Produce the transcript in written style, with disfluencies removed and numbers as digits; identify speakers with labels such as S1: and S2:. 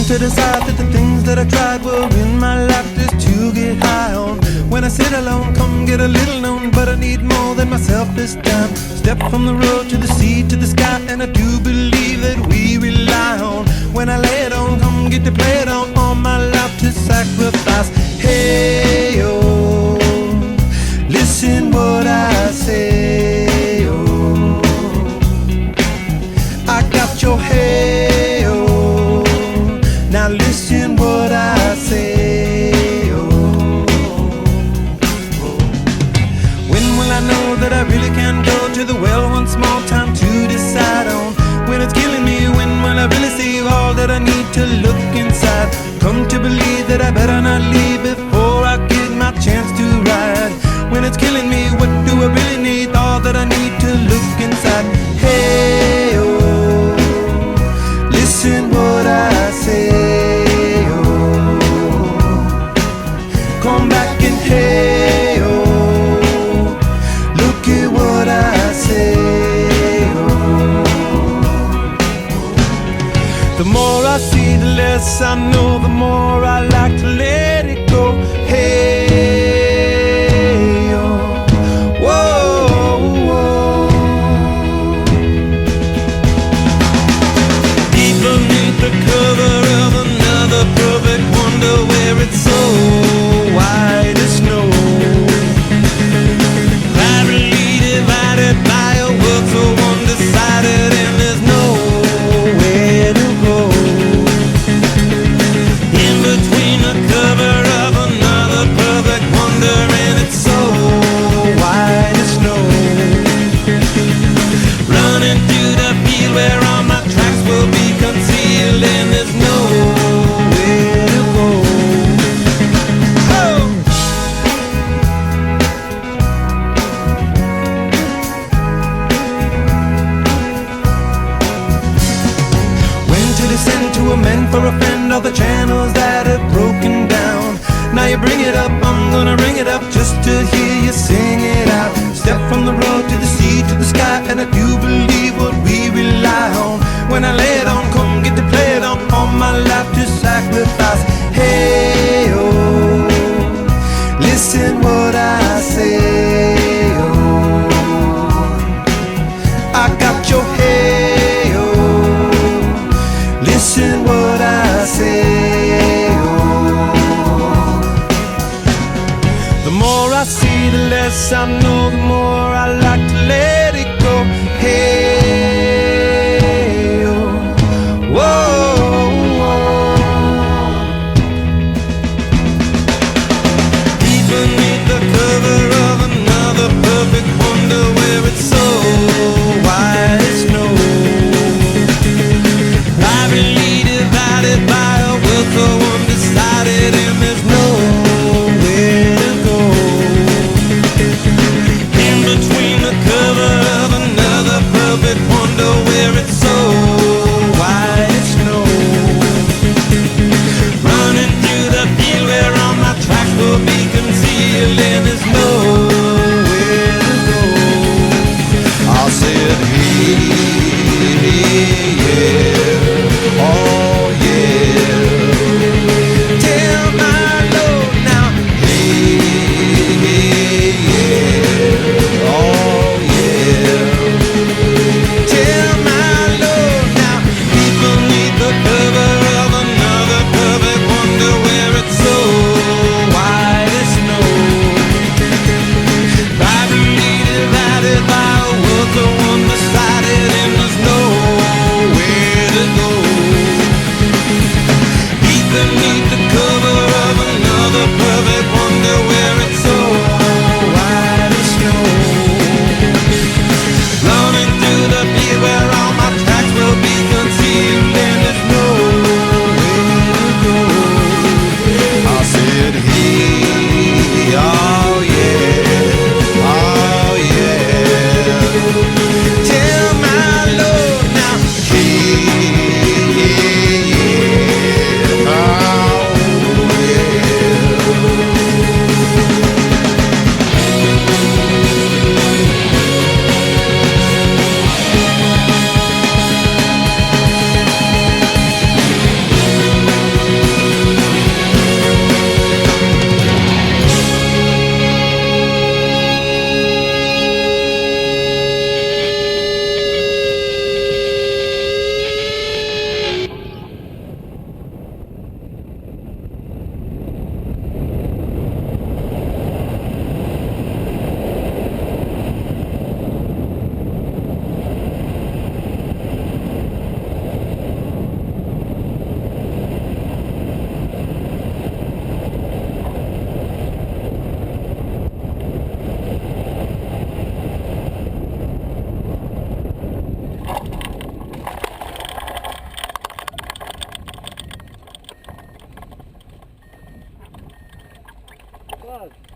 S1: to decide that the things that I tried were in my life just to get high on. When I sit alone, come get a little known, but I need more than myself this time. Step from the road to the sea to the sky, and I do believe that we rely on. When I lay it on, come get to play it on, all my life to sacrifice. Hey, oh, listen what I say, oh, I got your hey, oh, now listen what I say, oh, when will I know that I really can go to the well one small time to decide on? When it's killing me, when will I really see all that I need to look inside? Come to believe that I better not leave before I get my chance to ride. When it's killing me, what do I really need? All that I need to look inside. Hey, oh, listen what I say, oh, come back and hey, oh, look at what I say, oh. The more I see, the less I know, the more I like to let it go. Hey, oh, whoa, whoa. Deep beneath the cover of another perfect wonder, where it's so white as snow, privately divided by a world so undecided, and there's nowhere to go. In between the cover of another perfect wonder, and it's so white as snow, running through the field where all my tracks will be concealed, and there's nowhere to go. Oh! When to descend to amend for a friend all the channels that have broken down. Now you bring it up, I'm gonna ring it up just to hear you sing it out. Step from the road to the sea to the sky, and I do believe what we rely on. When I lay it on, come get to play it on, all my life to sacrifice. Hey, oh, listen what I say, oh, I got your hey, oh, listen what I say, oh. The more I
S2: Bak.